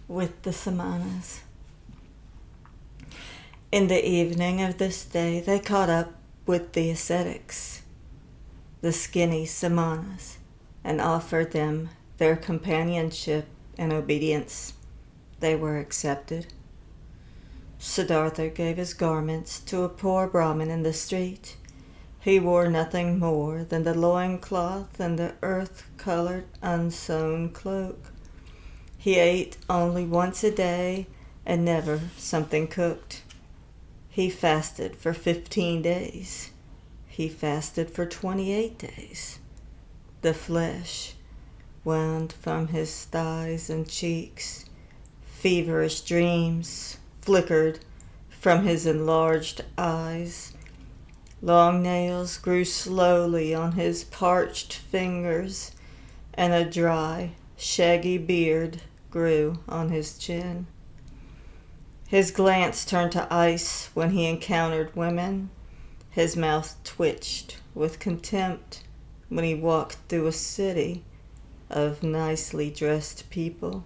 Hesse-With the Samanas. In the evening of this day they caught up with the ascetics, the skinny Samanas, and offered them their companionship and obedience. They were accepted. Siddhartha gave his garments to a poor Brahmin in the street. He wore nothing more than the loincloth and the earth-colored unsewn cloak. He ate only once a day and never something cooked. He fasted for 15 days. He fasted for 28 days. The flesh wound from his thighs and cheeks. Feverish dreams flickered from his enlarged eyes. Long nails grew slowly on his parched fingers, and a dry, shaggy beard grew on his chin. His glance turned to ice when he encountered women. His mouth twitched with contempt when he walked through a city of nicely dressed people.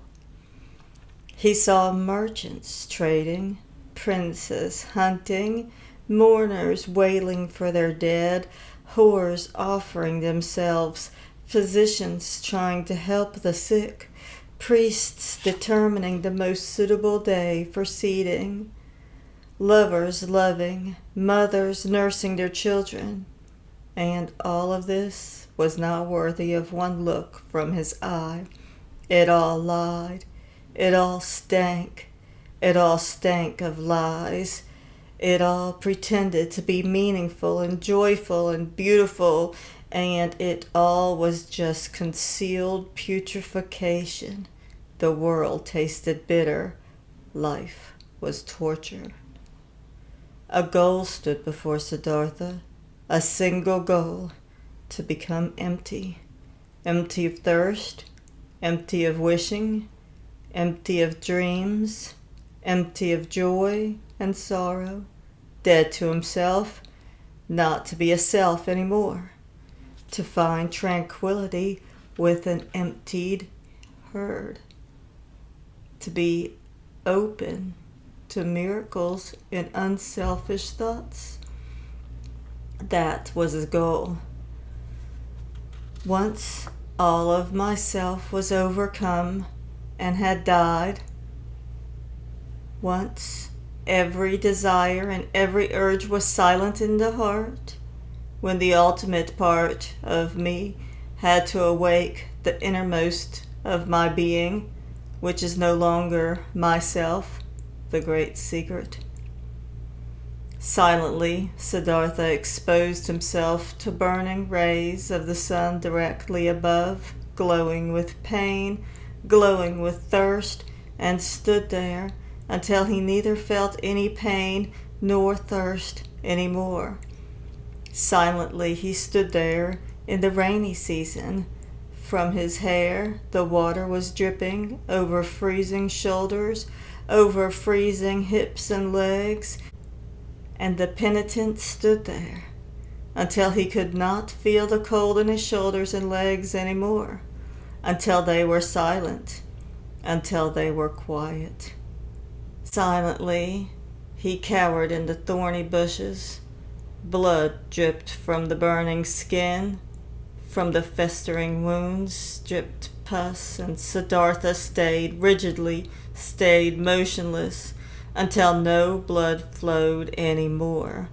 He saw merchants trading, princes hunting, mourners wailing for their dead, whores offering themselves, physicians trying to help the sick, priests determining the most suitable day for seeding, lovers loving, mothers nursing their children, and all of this was not worthy of one look from his eye. It all lied. It all stank. It all stank of lies. It all pretended to be meaningful and joyful and beautiful, and it all was just concealed putrefaction. The world tasted bitter. Life was torture. A goal stood before Siddhartha, a single goal, to become empty. Empty of thirst, empty of wishing, empty of dreams, empty of joy and sorrow, dead to himself, not to be a self anymore, to find tranquility with an emptied herd, to be open to miracles and unselfish thoughts. That was his goal. Once all of myself was overcome and had died, once every desire and every urge was silent in the heart, when the ultimate part of me had to awake the innermost of my being, which is no longer myself, the great secret. Silently, Siddhartha exposed himself to burning rays of the sun directly above, glowing with pain, glowing with thirst, and stood there until he neither felt any pain nor thirst anymore. Silently he stood there in the rainy season. From his hair the water was dripping over freezing shoulders, over freezing hips and legs, and the penitent stood there until he could not feel the cold in his shoulders and legs anymore, until they were silent, until they were quiet. Silently he cowered in the thorny bushes. Blood dripped from the burning skin. From the festering wounds dripped pus, and Siddhartha stayed motionless, until no blood flowed anymore,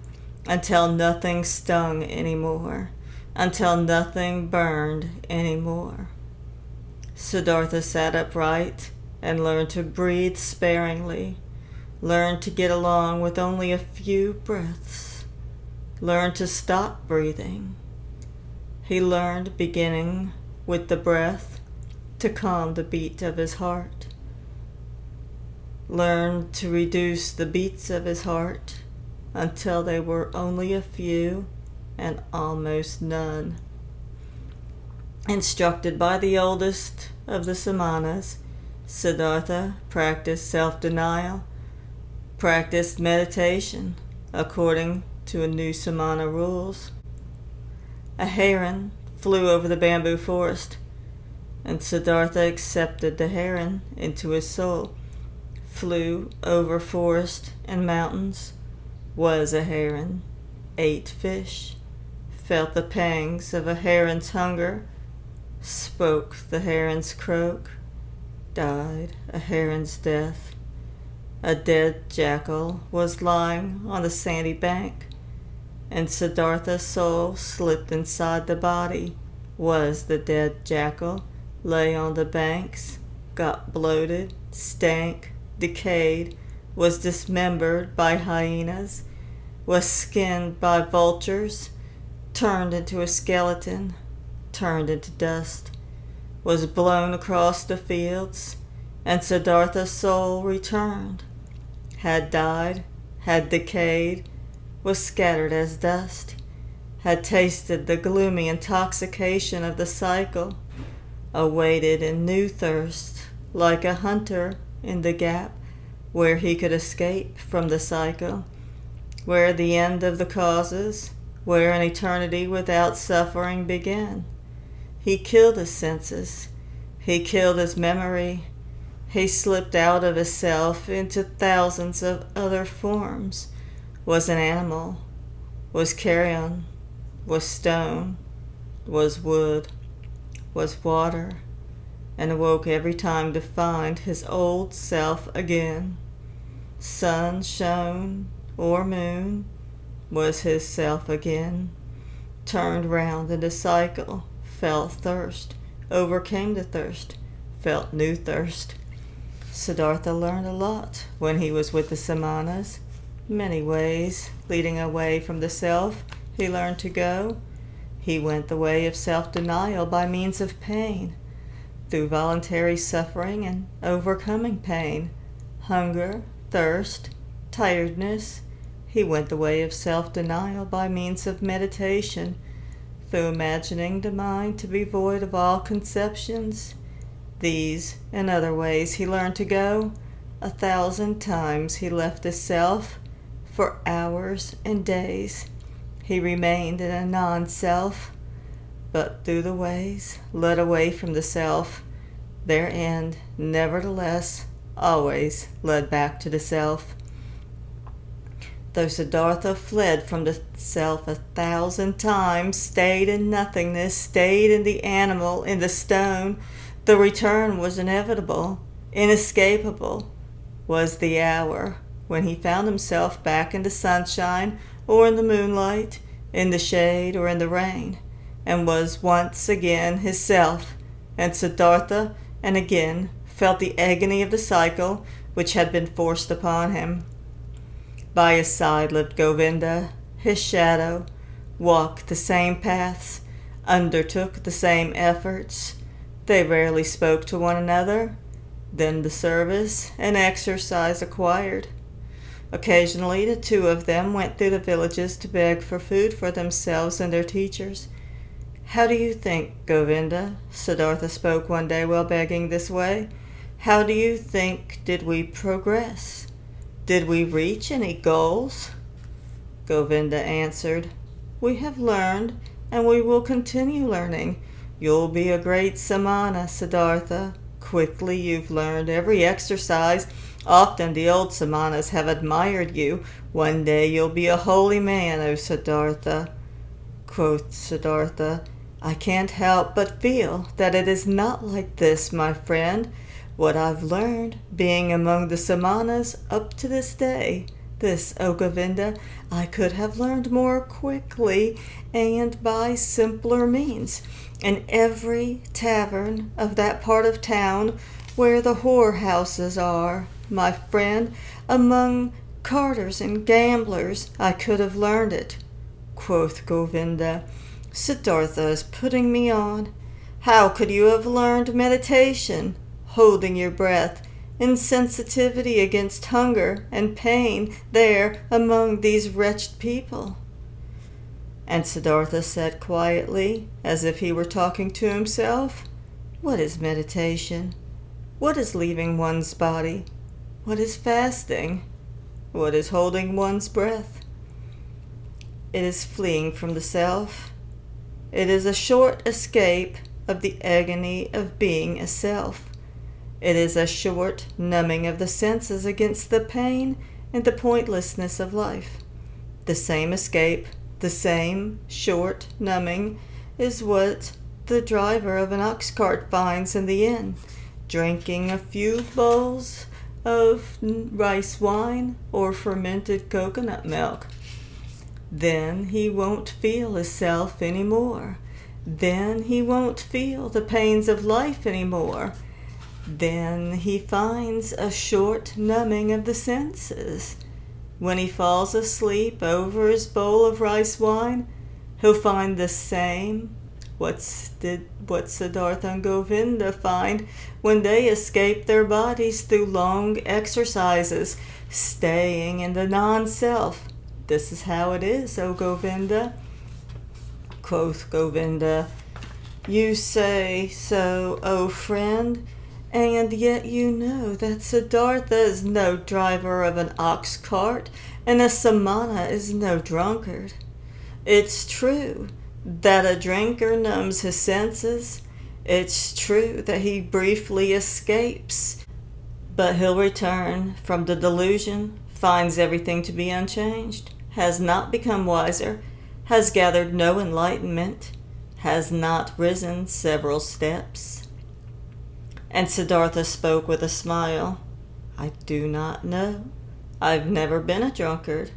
until nothing stung anymore, until nothing burned anymore. Siddhartha sat upright and learned to breathe sparingly, learned to get along with only a few breaths, learned to stop breathing. He learned, beginning with the breath, to calm the beat of his heart, learned to reduce the beats of his heart until they were only a few and almost none. Instructed by the oldest of the Samanas, Siddhartha practiced self-denial, practiced meditation according to a new Samana rules. A heron flew over the bamboo forest. And Siddhartha accepted the heron into his soul, flew over forest and mountains, was a heron, ate fish, felt the pangs of a heron's hunger, spoke the heron's croak, died a heron's death. A dead jackal was lying on the sandy bank, and Siddhartha's soul slipped inside the body, was the dead jackal, lay on the banks, got bloated, stank, decayed, was dismembered by hyenas, was skinned by vultures, turned into a skeleton, turned into dust, was blown across the fields, and Siddhartha's soul returned, had died, had decayed, was scattered as dust, had tasted the gloomy intoxication of the cycle, awaited in new thirst, like a hunter in the gap where he could escape from the cycle, where the end of the causes, where an eternity without suffering began. He killed his senses, he killed his memory, he slipped out of his self into thousands of other forms, was an animal, was carrion, was stone, was wood, was water, and awoke every time to find his old self again. Sun shone or moon, was his self again, turned round in the cycle, felt thirst, overcame the thirst, felt new thirst. Siddhartha learned a lot when he was with the Samanas. Many ways leading away from the self he learned to go. He went the way of self-denial by means of pain, through voluntary suffering and overcoming pain, hunger, thirst, tiredness. He went the way of self-denial by means of meditation, through imagining the mind to be void of all conceptions. These and other ways he learned to go. 1,000 times he left his self. For hours and days he remained in a non-self, but through the ways led away from the self, their end, nevertheless, always led back to the self. Though Siddhartha fled from the self 1,000 times, stayed in nothingness, stayed in the animal, in the stone, the return was inevitable, inescapable, was the hour when he found himself back in the sunshine or in the moonlight, in the shade or in the rain, and was once again his self, and Siddhartha, and again felt the agony of the cycle which had been forced upon him. By his side lived Govinda, his shadow, walked the same paths, undertook the same efforts. They rarely spoke to one another, then the service and exercise acquired. Occasionally the two of them went through the villages to beg for food for themselves and their teachers. "How do you think, Govinda," Siddhartha spoke one day while begging this way, "how do you think did we progress? Did we reach any goals?" Govinda answered, "We have learned, and we will continue learning. You'll be a great samana, Siddhartha. Quickly you've learned every exercise. Often the old samanas have admired you. One day you'll be a holy man, O Siddhartha." Quoth Siddhartha, "I can't help but feel that it is not like this, my friend. What I've learned, being among the samanas up to this day, this, O Govinda, I could have learned more quickly and by simpler means. In every tavern of that part of town where the whorehouses are, my friend, among carters and gamblers, I could have learned it." Quoth Govinda, "Siddhartha is putting me on. How could you have learned meditation, holding your breath, insensitivity against hunger and pain there among these wretched people?" And Siddhartha said quietly, as if he were talking to himself, "What is meditation? What is leaving one's body? What is fasting? What is holding one's breath? It is fleeing from the self. It is a short escape of the agony of being a self. It is a short numbing of the senses against the pain and the pointlessness of life. The same escape, the same short numbing, is what the driver of an ox cart finds in the inn, drinking a few bowls of rice wine or fermented coconut milk. Then he won't feel his self anymore. Then he won't feel the pains of life anymore. Then he finds a short numbing of the senses. When he falls asleep over his bowl of rice wine, he'll find the same. What Siddhartha and Govinda find when they escape their bodies through long exercises, staying in the non-self. This is how it is, O Govinda. Quoth Govinda, you say so, O friend, and yet you know that Siddhartha is no driver of an ox cart, and a samana is no drunkard. It's true that a drinker numbs his senses. It's true that he briefly escapes, but he'll return from the delusion, finds everything to be unchanged, has not become wiser, has gathered no enlightenment, has not risen several steps. And Siddhartha spoke with a smile. I do not know. I've never been a drunkard,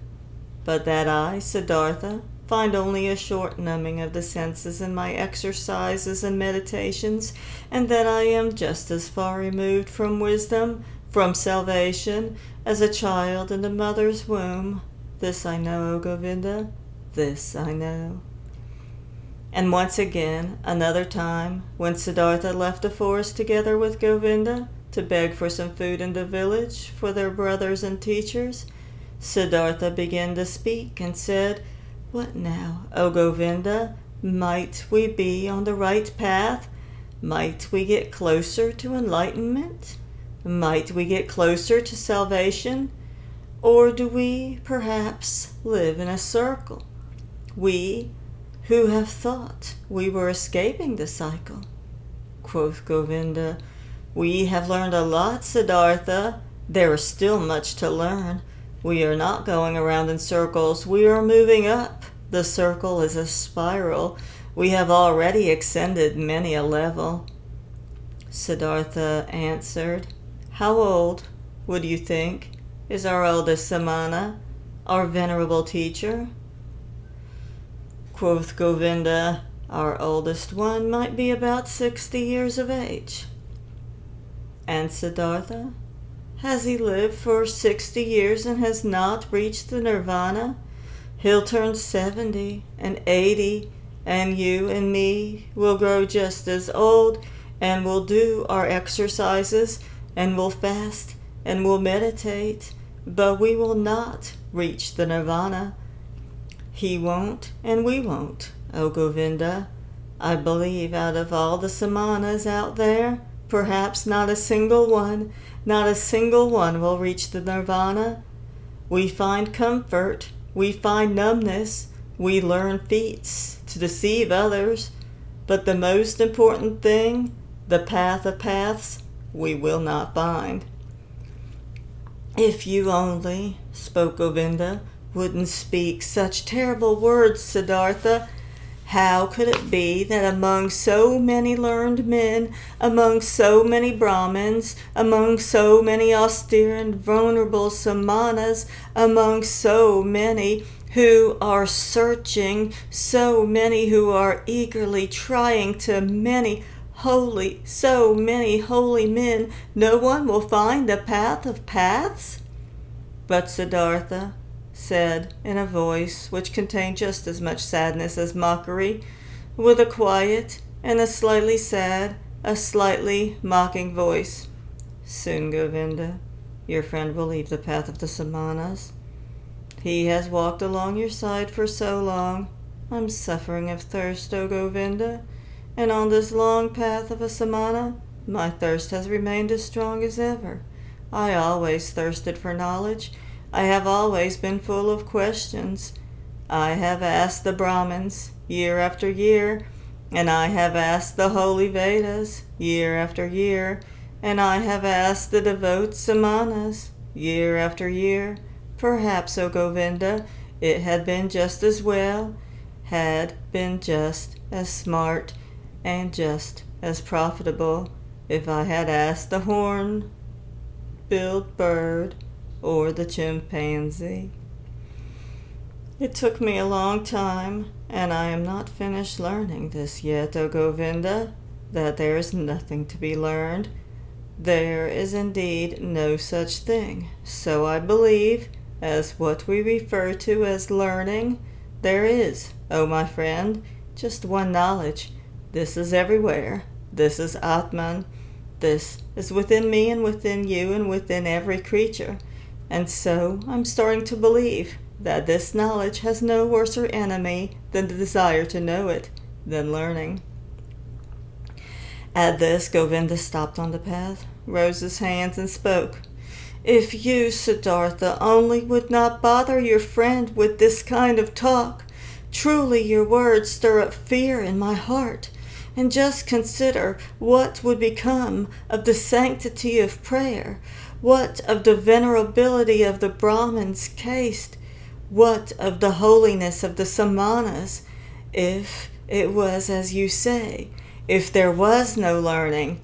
but that I, Siddhartha, find only a short numbing of the senses in my exercises and meditations, and that I am just as far removed from wisdom, from salvation, as a child in the mother's womb. This I know, O Govinda, this I know. And once again, another time, when Siddhartha left the forest together with Govinda to beg for some food in the village for their brothers and teachers, Siddhartha began to speak and said, What now, O Govinda? Might we be on the right path? Might we get closer to enlightenment? Might we get closer to salvation? Or do we, perhaps, live in a circle? We, who have thought we were escaping the cycle. Quoth Govinda, we have learned a lot, Siddhartha. There is still much to learn. We are not going around in circles. We are moving up. The circle is a spiral. We have already ascended many a level. Siddhartha answered, How old, would you think, is our oldest samana, our venerable teacher? Quoth Govinda, Our oldest one might be about 60 years of age. And Siddhartha, has he lived for 60 years and has not reached the nirvana? He'll turn 70 and 80, and you and me will grow just as old, and we'll do our exercises, and we'll fast, and we'll meditate, but we will not reach the nirvana. He won't, and we won't, O Govinda. I believe out of all the samanas out there, perhaps not a single one will reach the nirvana. We find comfort, we find numbness, we learn feats to deceive others, but the most important thing, the path of paths, we will not find. If you only, spoke Govinda, wouldn't speak such terrible words, Siddhartha. How could it be that among so many learned men, among so many Brahmins, among so many austere and vulnerable samanas, among so many who are searching, so many who are eagerly trying to so many holy men, no one will find the path of paths? But Siddhartha said in a voice which contained just as much sadness as mockery, with a quiet and a slightly sad, a slightly mocking voice, Soon, Govinda, your friend will leave the path of the samanas. He has walked along your side for so long. I'm suffering of thirst, O Govinda, and on this long path of a samana, my thirst has remained as strong as ever. I always thirsted for knowledge. I have always been full of questions. I have asked the Brahmins, year after year, And I have asked the holy Vedas year after year, and I have asked the devout Samanas year after year. Perhaps, O Govinda, it had been just as well, had been just as smart, and just as profitable if I had asked the horn-billed bird or the chimpanzee. It took me a long time, and I am not finished learning this yet, O Govinda, that there is nothing to be learned. There is indeed no such thing. So I believe, as what we refer to as learning, there is, O my friend, just one knowledge. This is everywhere. This is Atman. This is within me and within you and within every creature. And so I'm starting to believe that this knowledge has no worser enemy than the desire to know it, than learning. At this, Govinda stopped on the path, rose his hands, and spoke. If you, Siddhartha, only would not bother your friend with this kind of talk, truly your words stir up fear in my heart. And just consider what would become of the sanctity of prayer, what of the venerability of the Brahmin's caste, what of the holiness of the Samanas, if it was as you say, if there was no learning.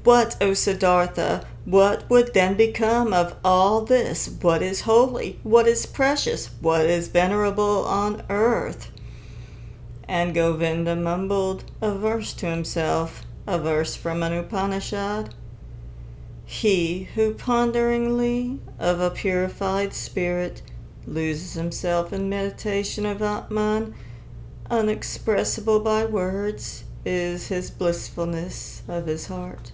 What, O Siddhartha, what would then become of all this? What is holy? What is precious? What is venerable on earth? And Govinda mumbled a verse to himself, a verse from an Upanishad. He who ponderingly of a purified spirit loses himself in meditation of Atman, unexpressible by words, is his blissfulness of his heart.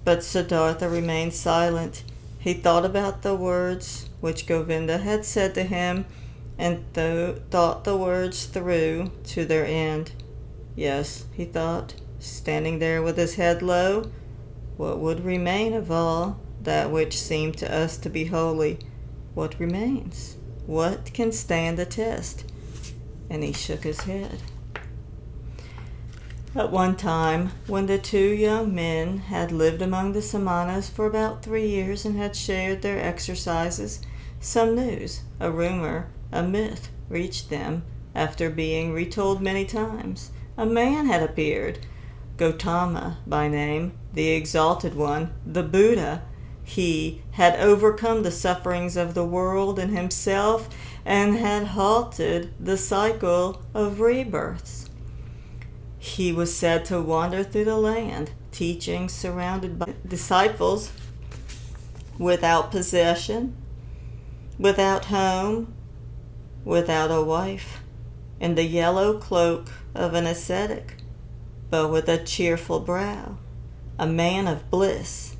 But Siddhartha remained silent. He thought about the words which Govinda had said to him, and thought the words through to their end. Yes, he thought, standing there with his head low, what would remain of all that which seemed to us to be holy? What remains? What can stand the test? And he shook his head. At one time, when the two young men had lived among the Samanas for about 3 years and had shared their exercises, some news, a rumor, a myth reached them after being retold many times. A man had appeared, Gautama by name, the exalted one, the Buddha. He had overcome the sufferings of the world and himself and had halted the cycle of rebirths. He was said to wander through the land, teaching, surrounded by disciples, without possession, without home, without a wife, in the yellow cloak of an ascetic, but with a cheerful brow, a man of bliss,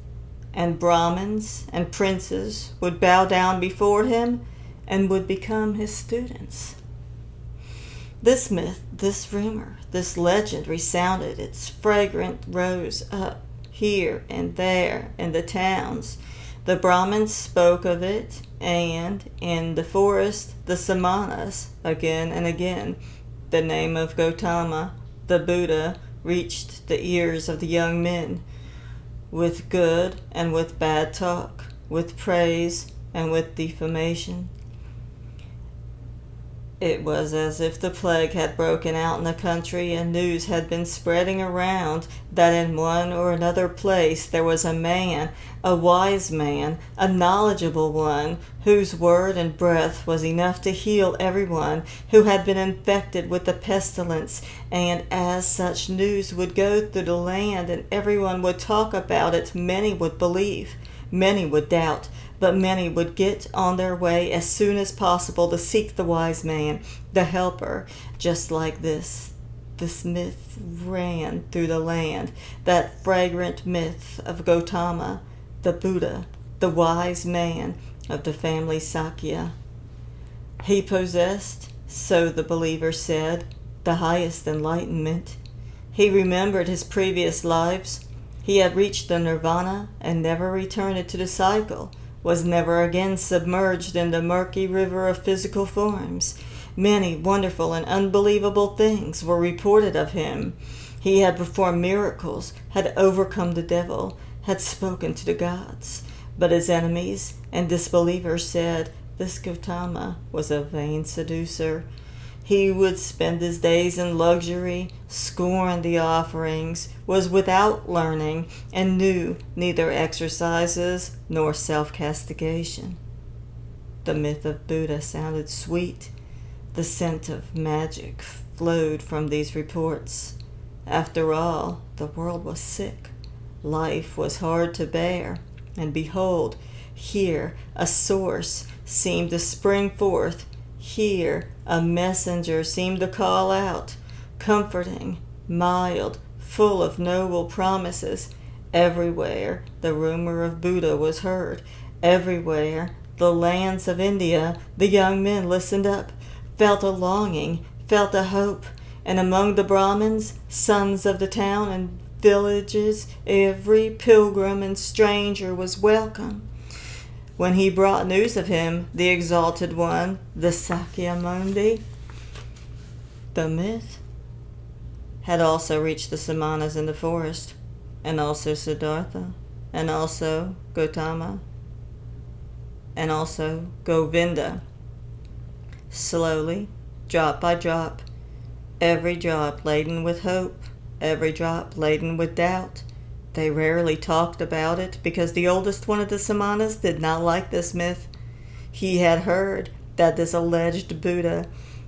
and Brahmins and princes would bow down before him and would become his students. This myth, this rumor, this legend resounded. Its fragrance rose up here and there in the towns. The Brahmins spoke of it, and in the forest the Samanas, again and again, the name of Gautama, the Buddha, reached the ears of the young men, with good and with bad talk, with praise and with defamation. It was as if the plague had broken out in the country, and news had been spreading around that in one or another place there was a man, a wise man, a knowledgeable one, whose word and breath was enough to heal everyone who had been infected with the pestilence. And as such news would go through the land and everyone would talk about it, many would believe, many would doubt, but many would get on their way as soon as possible to seek the wise man, the helper. Just like this myth ran through the land, that fragrant myth of Gautama, the Buddha, the wise man of the family Sakya. He possessed, so the believer said, the highest enlightenment. He remembered his previous lives. He had reached the nirvana and never returned to the cycle, was never again submerged in the murky river of physical forms. Many wonderful and unbelievable things were reported of him. He had performed miracles, had overcome the devil, had spoken to the gods. But his enemies and disbelievers said this Gautama was a vain seducer. He would spend his days in luxury, scorned the offerings, was without learning, and knew neither exercises nor self-castigation. The myth of Buddha sounded sweet. The scent of magic flowed from these reports. After all, the world was sick. Life was hard to bear. And behold, here a source seemed to spring forth. Here a messenger seemed to call out, comforting, mild, full of noble promises. Everywhere the rumor of Buddha was heard. Everywhere the lands of India, the young men listened up, felt a longing, felt a hope. And among the Brahmins, sons of the town and villages, every pilgrim and stranger was welcome. When he brought news of him, the exalted one, the Sakyamuni, the myth, had also reached the Samanas in the forest, and also Siddhartha, and also Gautama, and also Govinda. Slowly, drop by drop, every drop laden with hope, every drop laden with doubt. They rarely talked about it because the oldest one of the Samanas did not like this myth. He had heard that this alleged Buddha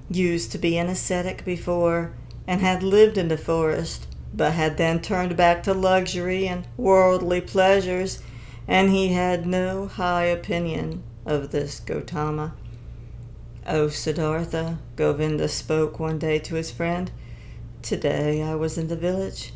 used to be an ascetic before and had lived in the forest, but had then turned back to luxury and worldly pleasures, and he had no high opinion of this Gautama. "O Siddhartha," Govinda spoke one day to his friend, "today I was in the village,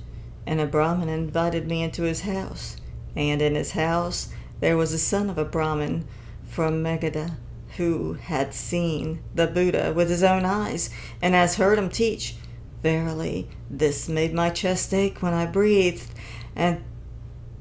and a Brahmin invited me into his house, and in his house there was a son of a Brahmin from Magadha who had seen the Buddha with his own eyes and has heard him teach. Verily, this made my chest ache when I breathed, and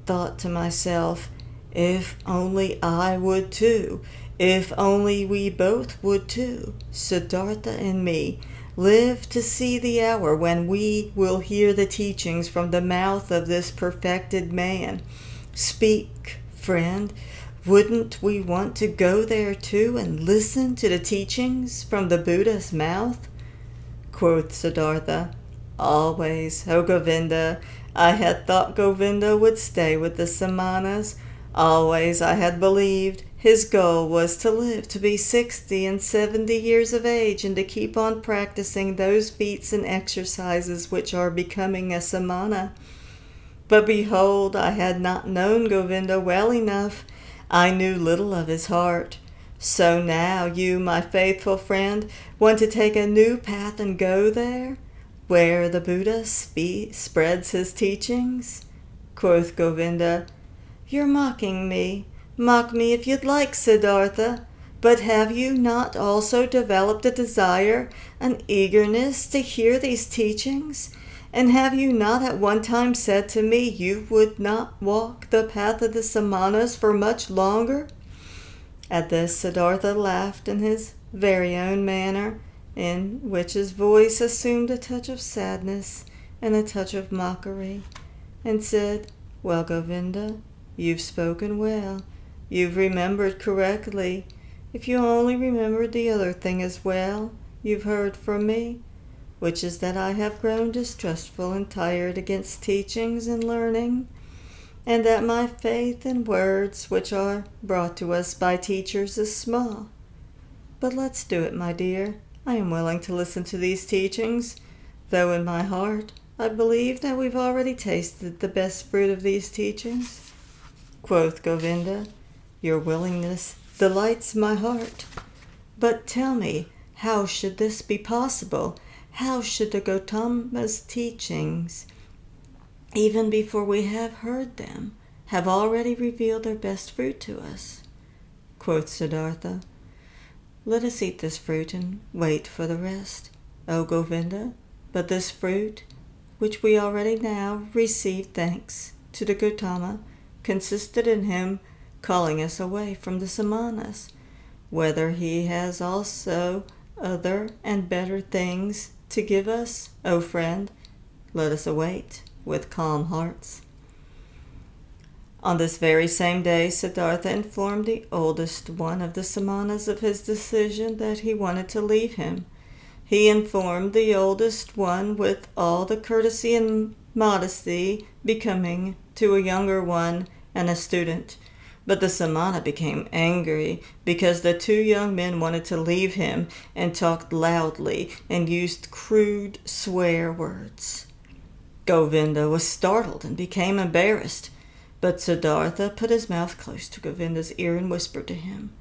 thought to myself, if only I would too, if only we both would too, Siddhartha and me, live to see the hour when we will hear the teachings from the mouth of this perfected man. Speak, friend, wouldn't we want to go there too and listen to the teachings from the Buddha's mouth?" Quoth Siddhartha, "Always, O Govinda, I had thought Govinda would stay with the Samanas. Always I had believed his goal was to live to be 60 and 70 years of age and to keep on practicing those feats and exercises which are becoming a Samana. But behold, I had not known Govinda well enough. I knew little of his heart. So now you, my faithful friend, want to take a new path and go there, where the Buddha spreads his teachings?" Quoth Govinda, "You're mocking me. Mock me if you'd like, Siddhartha. But have you not also developed a desire, an eagerness to hear these teachings? And have you not at one time said to me you would not walk the path of the Samanas for much longer?" At this Siddhartha laughed in his very own manner, in which his voice assumed a touch of sadness and a touch of mockery, and said, "Well, Govinda, you've spoken well. You've remembered correctly. If you only remembered the other thing as well, you've heard from me, which is that I have grown distrustful and tired against teachings and learning, and that my faith in words which are brought to us by teachers is small. But let's do it, my dear. I am willing to listen to these teachings, though in my heart I believe that we've already tasted the best fruit of these teachings." Quoth Govinda, "Your willingness delights my heart. But tell me, how should this be possible? How should the Gautama's teachings, even before we have heard them, have already revealed their best fruit to us?" Quoth Siddhartha, "Let us eat this fruit and wait for the rest, O Govinda. But this fruit, which we already now receive thanks to the Gautama, consisted in him calling us away from the Samanas. Whether he has also other and better things to give us, O friend, let us await with calm hearts. On this very same day, Siddhartha informed the oldest one of the Samanas of his decision that he wanted to leave him. He informed the oldest one with all the courtesy and modesty becoming to a younger one and a student. But the Samana became angry because the two young men wanted to leave him and talked loudly and used crude swear words. Govinda was startled and became embarrassed, but Siddhartha put his mouth close to Govinda's ear and whispered to him,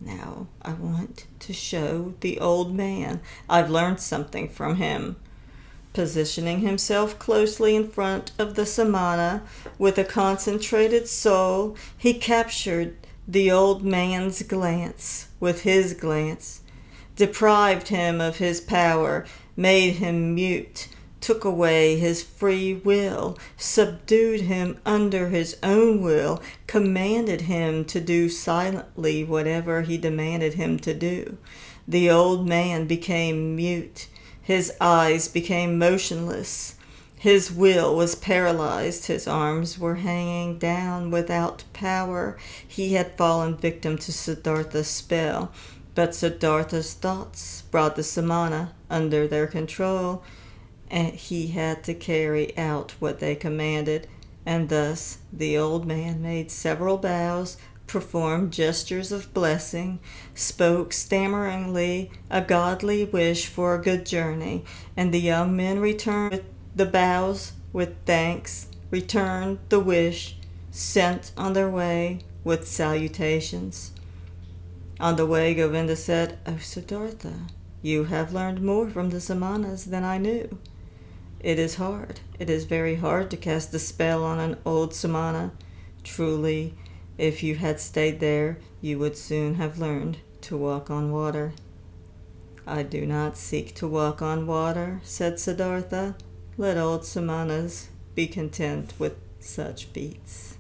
"Now I want to show the old man I've learned something from him." Positioning himself closely in front of the Samana with a concentrated soul, he captured the old man's glance with his glance, deprived him of his power, made him mute, took away his free will, subdued him under his own will, commanded him to do silently whatever he demanded him to do. The old man became mute. His eyes became motionless. His will was paralyzed. His arms were hanging down without power. He had fallen victim to Siddhartha's spell, but Siddhartha's thoughts brought the Samana under their control, and he had to carry out what they commanded, and thus the old man made several bows, performed gestures of blessing, spoke stammeringly a godly wish for a good journey, and the young men returned with the bows with thanks, returned the wish, sent on their way with salutations. On the way, Govinda said, "O Siddhartha, you have learned more from the Samanas than I knew. It is hard. It is very hard to cast a spell on an old Samana. Truly, if you had stayed there, you would soon have learned to walk on water." "I do not seek to walk on water," said Siddhartha. "Let old Samanas be content with such feats."